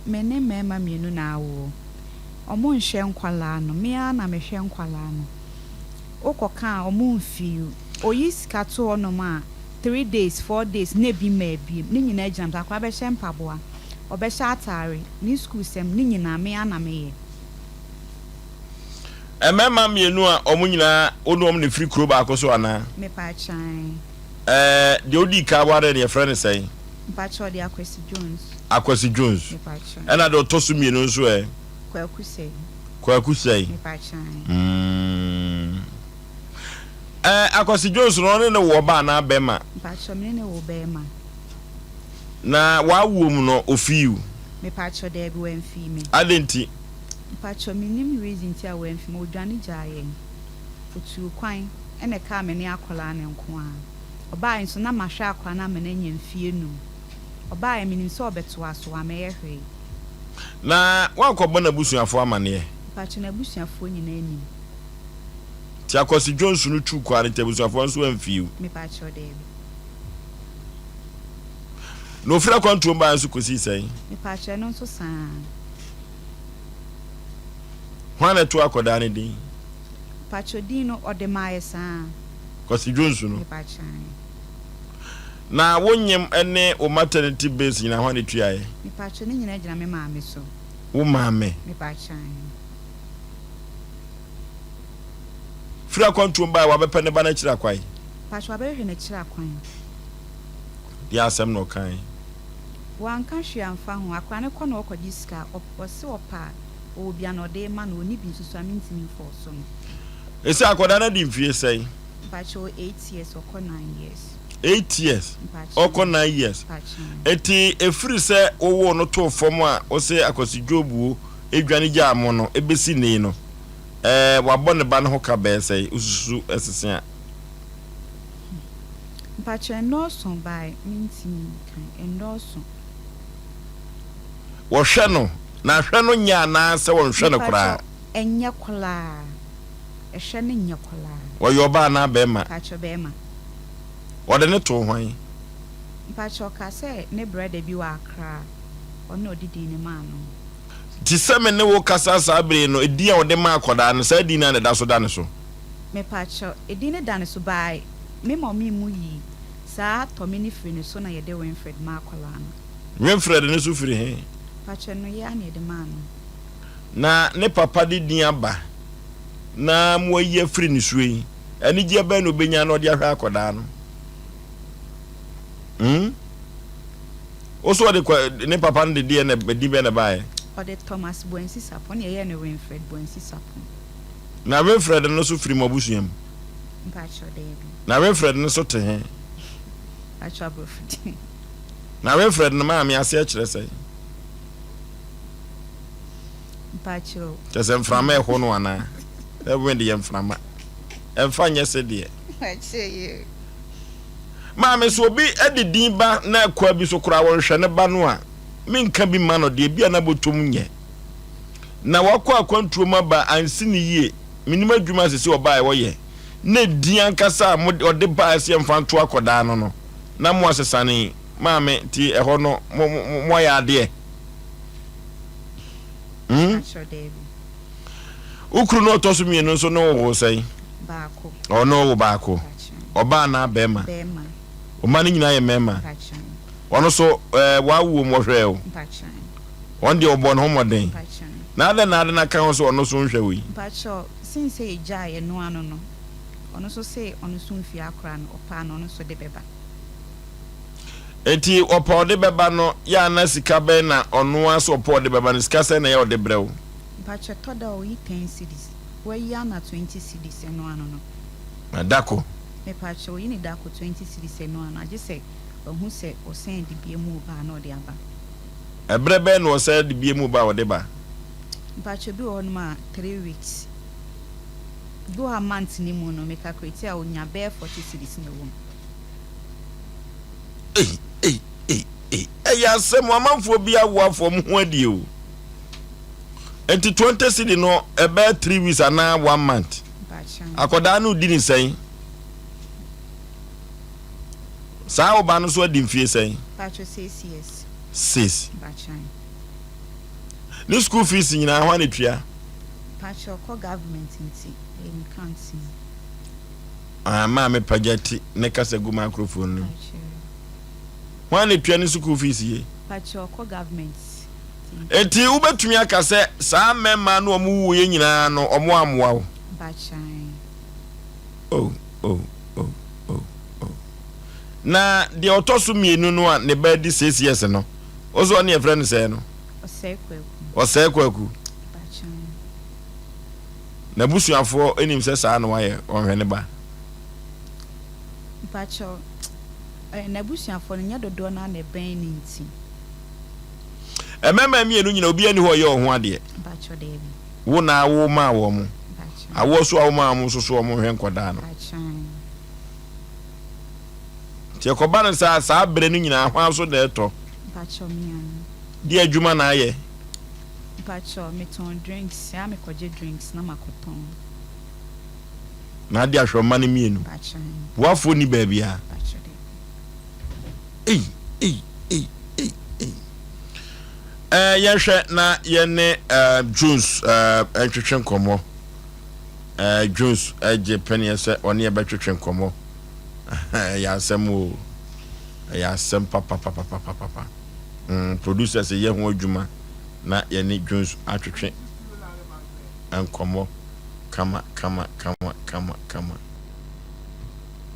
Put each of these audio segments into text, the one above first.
mene mema mienu na awo. Omo nhwe nkwala no, me a na me hwe nkwala no. Okoka omo mfiu. Oyi sika to ono ma 3 days, 4 days, ne bi ma bi. Ni nyina agina ta kwa be hye mpaboa. Obe hye atare, ni school sem ni nyina me ana me ye. Emema mienu a omo nyina onom ne free kro ba akoso ana. Me pa chan. De odi ka ware ne friend say. Mpacho de Akwesi Jones. Akwesi Jones. Me pa chan. Ena de otosu mienu nso Kwaku say. Kwaku say. Me pa chan. Akwesi Jones no ne wo ba na bema. Mpacho me ne wo bema. Na wa wom no ofiu. Me pacho de bi wan fi me. Adenti. Pacho me nim reason ti a wan fi me odwane jaayen. Otu kwan ene ka me ne akola ne nko a. Oba nso na mahwe akwa na me na nyam fie num. Oba me nim so obeto aso a me ye hwe. Na wa kwọbọ na busuafo amane. Pacho na busuafo nyina anim. Ti Akwesi Jones no tu kwa ne busuafo nso amfiu. Me pacho de bi. No fira kwantu mba nso kosi sai. Me pacho no nso san. Hwana tu akoda ne din. Pacho dino odemaye san. Akwesi Jones no. Me pacho. Na wonyem ene o maternity base nyina hwana tu aye. Me pacho ne nyina agina me maame so. Wo maame. Me pacho. Fira kwantu mba wa bepe ne ba na kira kwai. Pacho abehwe na kira kwan. Ya asem no kan. Wan kan hwe amfa ho akwa ne kɔ na ɔkɔgye sika ɔse ɔpa obia na ɔde ma na oni bi nsusu amintimi fo so no. Ese akoda na di mfie sei. Pacho 8 years ɔkɔ 9 years. 8 years. Ɔkɔ 9 years. Eti efiri se owo no to fom a ose Akwesi Jobu edwane gya amo no ebesi nei no. Wabɔ ne ba no ho ka be sei ususu esese a. Pacho endoso by mintimi kan endoso. Wo hwɛ no na hwɛ no nya na se wo hwɛ no kra. Enya kola. Ehwɛ ne nya kola. Wo yoba na be ma. Pacho be ma. Wo de ne to hwan. Pacho ka se ne brother bi wa akra. Ono odidi ne ma no. Ti se me ne wo kasa sa bere no edi a wo de ma akoda no sa di na ne da so da ne so. Me pacho edi ne da ne so bai. Me mommy mu yi. Sa to me ni free ne so na ye de Winfred ma akola no. Winfred ne so free he. Pacho no ya na de ma no. Na ne papa de din aba. Na mo yi free ni so yi. Ani je ba no benya no de ahwa akoda no. Oso de ne papa de die na di be na bae. O de Thomas Boensi Sapon ye ne Winfred Boensi Sapon. Na Winfred no so free mabusuam. Pacho de bi. Na Winfred no so te he. Pacho abrofiti. Na Winfred no ma me ase a kire sei. Pacho. Tese mframa e ho no ana. E wende ye mframa. Emfa nye se de. Pacho ye. Ma me so obi edidin ba na akwa bi so kura wonhwe ne ba no a menka bi ma no de bia na botom nye. Na wakọ akwantuo ma ba ansi ne yie. Minima adwuma sese oba e wo ye. Na di ankasa ode ba ase mfanto akoda no. Na mo asesane maame ti eho no mo ya ade. Pacho de bi. Ukru no to so mienu so no wo sei. Baako. Ono wo baako. Oba na bema. Bema. O mani nyina ye mema. Pacho. Ono so wa wo mo hwe o. Pacho. On de obo no homoden. Pacho. Na ade na kan so ono so nhwe wi. Pacho since e ja ye no ano no. Ono so say ono so mfi akra no opa no ono so de beba. Eti opa de beba no ya na sika be na ono aso opa de beba no sika se na ye ode brew. Pacho toda o 10 cedis. We ya na 20 cedis no ano no. Na dako. Me pacho yi ni dako 20 cedis no ano. Aje say ohu say o send de bie mu ba na ode aba. Ebrebe no say de bie mu ba ode ba. Pacho bi on ma 3 weeks. Do a month ni mu no me calculate a onya be 40 cedis na wo. Ya se mo amanfo bia wo afom ho adi o. Enti 20 cedi no ebe 3 weeks ana 1 month. Akoda no di ni sen. Sa oba no so adi mfie sen. Pacho 6 years. 6. Bachan. Ni school fees nyina ho anetua. Pacho ko government nti em can't see. Ma me pagati ne kasa gu microphone no. Ho anetua ni school fees ye. Pacho ko government. Eti ubetumi aka se saa memma no omu wo ye nyina no omo amoa wo. Bachan. Oh. Na de otoso mienu no a ne ba di 6 years no. Ozo ne e friend say no. Osekwaku. Bachan. Na busuafo enim se saa no waye onhwe ne ba. Pacho na busuafo no nya dodo na na ben ni nti. Emema mienu nyina obi ani ho ye ho ade. Pacho David. Wo na wo ma wo mo. Bachan. Awo so awo ma mo so so mo hwe nkoda no. Bachan. Ti ekoba no saa bere no nyina ho aso da eto. Pacho mian. Di adwuma na aye. Pacho meton drinks, ya me koje drinks na makoton. Na di ahwoma ne mienu. Bachan. Wafo ni ba bia. Pacho David. Yehwe na yene Jones entwetwe nkomo. Jones eje penny se oni e betwetwe nkomo. Ya asem o. Ya asem papa. Producers ye ho adwuma na yene Jones atwetwe nkomo. Kama.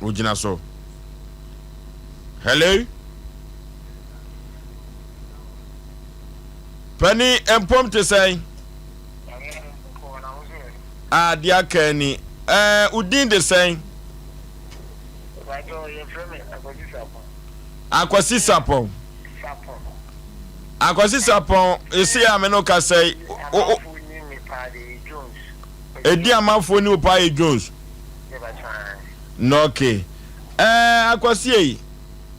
Ojina so. Hello. Penny empom te say. Dia kani. Udin de say. Akwasi sapon. Akwasi sapon, esi ameno ka say. Edi amafo ni Opa Jones. No okay. Akwasi yi.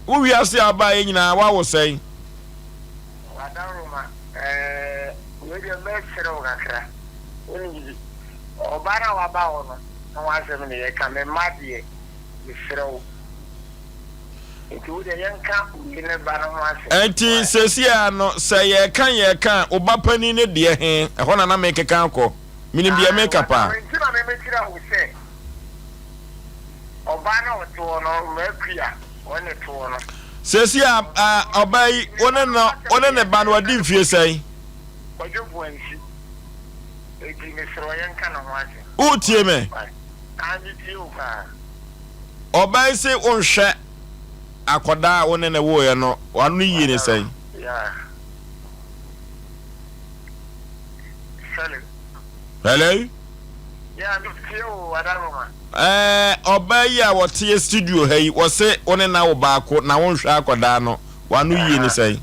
Wo wi ase aba yi nyina wa wo say. We be mesero kakra. Oni obara wa ba ono. Na wa se me ye ka me madie. Me sero. Etu de yanka ine bara ho ase. Enti sesia no se ye kan oba pani ne de he. Ehona na me keka akọ. Minim de me kapa. Enti na me tira wo se. Obana wo to no me kua. Wone to no. Sesia obai one ne ba no adi mfie sei. Ojo buansi. Eti me sero yanka na ho ase. Utie me. Andi ti o ka. Obai se onhwe akoda one ne wo ye no wanu yi ne sei. Yeah. Hello? Yeah, me feel wadaroma. Obai a wote studio hey wo se one na wo baako na wo nhwe akoda no wanu yi ne sei.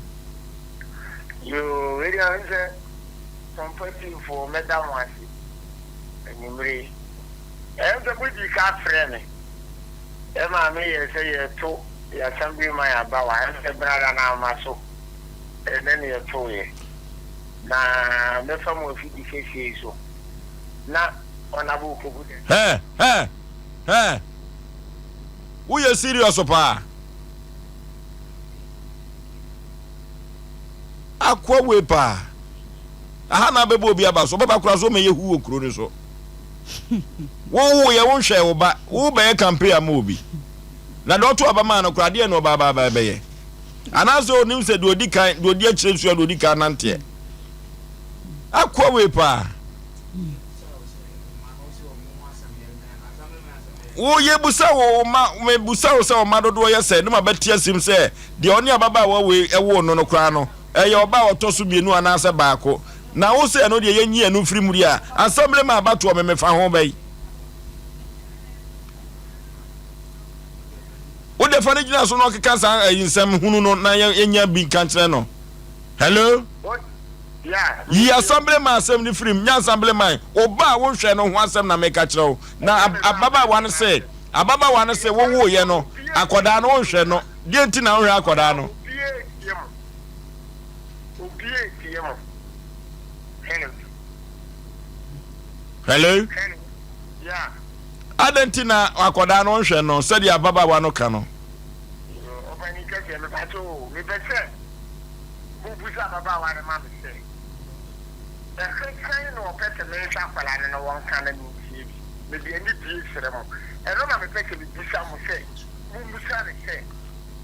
You really answer competitive for Madam Wasi. Anymore. The body car friend. Emma may say to your assembly my abawa and the brother now maso. And then you're toy. Na me from of the face so. Na on a book of Hey. We are serious pa. Akwa we pa. Aha na bebo obi aba so baba kura so me yehu okuro ni so. Wo ye won hwe wo ba, wo be ye campaign am obi. Na do to aba ma no kura de no ba be ye. Anazo onim se do odi kan, do odi akire so do odi kan nante. Akwa we pa. Wo ye busa wo ma me busa wo se o ma dodo ye se no ma betia sim se de oni ababa wo we ewo no no kura no eye oba otoso bienu anase baako na wo se no de ye nyi anu firi muri a assembly ma abato o me fa ho bai wo de fa ne gina so no keka san yinsem hunu no na enya bi kantre no. Hello? Yeah. Yi assembly ma asem ni firi nya assembly man oba wo hwe no ho asem na meka kire na ababa wan se wo wo ye no akoda no hwe no de enti na hwe akoda no. Hello? Yeah. Adentina akoda no hwe no se dia baba wa no ka no. Obani ka se me pato me pese. Bu busa baba wa na ma me se. kind of person may suffer and no one can see. Maybe any deal for them. And no matter if you do some say, Mumusani say,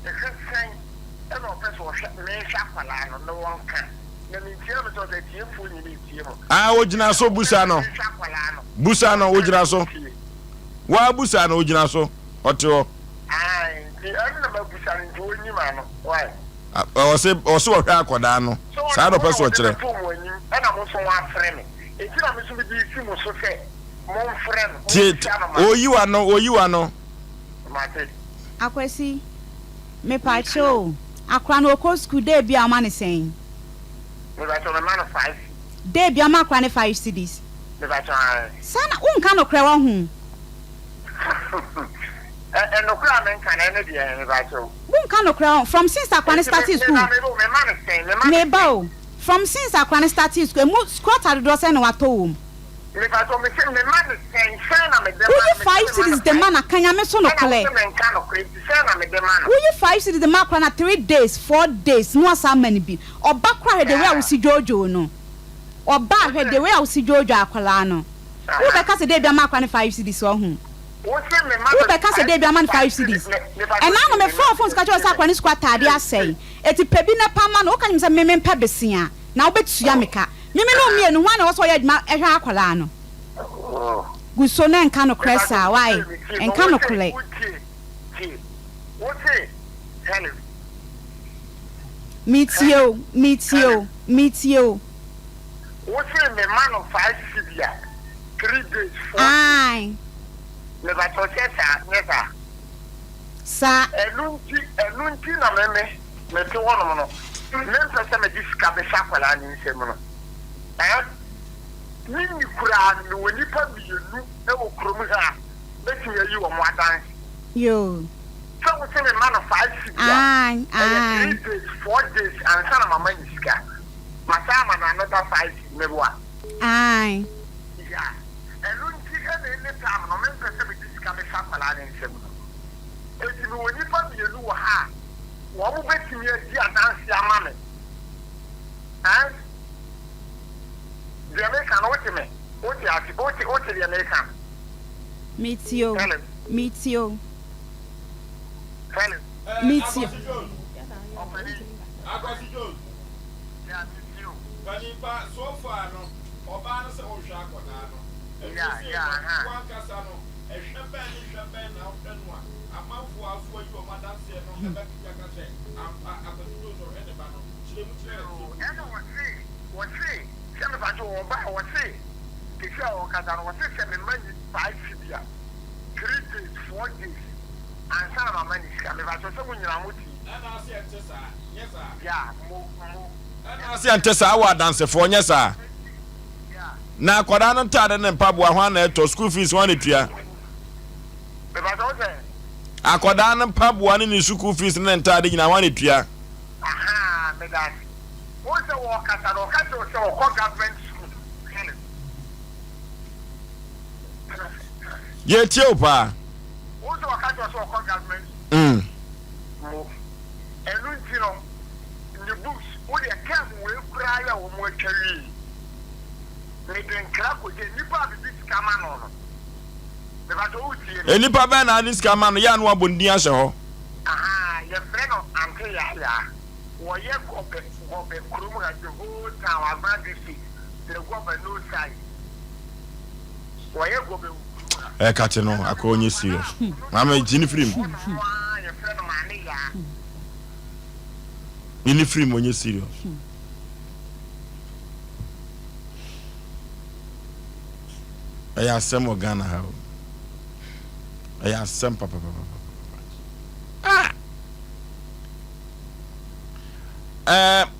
the kind of person may suffer and no one can. Ah, ojina so busano. Busano ojina so. Wa busano ojina so. Oto. Ah, the other busano to any man. Why? O se ohwe akoda no. Sa do person kire. And I'm also one friend. It's not me to be seen so say. Mon friend. Oyi ano. Mate. Akwesi. Me pa cho. Akra no ko school dey bia amane sen. Me ba to man of 5. Dey bia ma akra ne 5 cedis. Me ba to. Sana unka no kra wa hu. And no crime can any be any right. Unka no kra from since akra started school. Me ba from since akra started school, mo squatter do say no wato. Me ba to me say me man saying na me dem. Who 5 cedis the man akanya me so no kle. Who 5 cedis the man akra na 3 days, 4 days, no asa many be. Oba kra the way I see Jojo no. Oba he the way I see Jojo akwala no. Who be ka say dey bia ma akra ne 5 cedis so hu. Who be ka say dey bia man 5 cedis. And now me phone catch us akra ne squatter dey asay. Eti pebi na pa ma no ka nim say me mpa besia. Na obetua meka. Mimi no mie no wan na so ye dma ehwa akwala no. Guso na nka no kresa why? Nka no kule. Meet you. What's the man of 5 Sibia? 3 days, 4 Aye. Never to never. Sa. Elunti na meme. Me to one no. Nem pese me discabe sakwala ni nsem no. Ni kura no woni pa bienu e wo krom ha. Beti yi wo mo adan. Yo. So we say man of 5 Sibia. Aye. 3 days, 4 days and sana mama ni sika. Masama na another 5 mebwa. Aye. Yeah. Elunti any time no men pese me discabe sakwala ni nsem no. Eti no woni pa bienu wo ha. Wo mo betimi adi adanse amame. The American what me? What the American? Meet you. Meet you. Meet you. Yeah, meet you. Kanipa so far no. Oba no se o hwa akoda no. Yeah. One kasa no. Ehwebe na ofenu a. Amanfo afo yi o madanse no. Ebe kaka che. Akwasijo so ene ba no. Chire mu chire. What say? Send me back to one by what say? If you are Kazan, what say? Send me money 5 Sibia. 3 days, 4 days. And some of my money is coming back to someone you are with. And I say Antessa. Yes, sir. Yeah, and I say Antessa, I dance for yes, sir. Yeah. Na kwada no tade ne mpabua hwan na to school fees wan etua. Me ba do say. Akwada no mpabua ne school fees ne ntade nyina wan etua. Aha, me that. What's the work at the government school? Ye tie pa. What's the work at the government? And you know, in the books, what they come will cry or more carry. They can crack with the nipa this camano. The battle. Enipa ba na this camano ya no abondi ahye ho. Aha, your friend of Uncle Yaya. Why you go Krum at the whole town, our the government no side. Why you go Catch no, I call you serious. I'm a Jenny Frim. Your friend of Mania. Jenny Frim when you're serious. I have some organa how. I have some papa.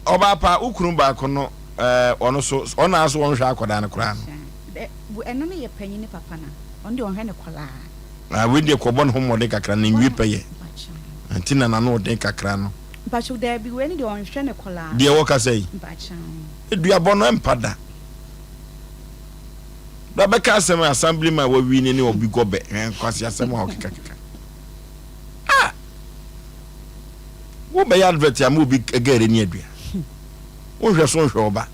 Obapa ukuru ba kono ono so ona aso won hwa akoda ne kura no eno ne ye panyi ne papa na on de on hwe ne kola we de ko bon homo de kakra ne nwi peye antina na no de kakra no bacho da bi we ne de on hwe ne kola de wo ka sei bacha eduabo no empada da be ka asem assembly ma wa wi ne obi gobe kwasi asem ha okikakika wo be advert ya mo bi egere ni adua wo hwe so hwe oba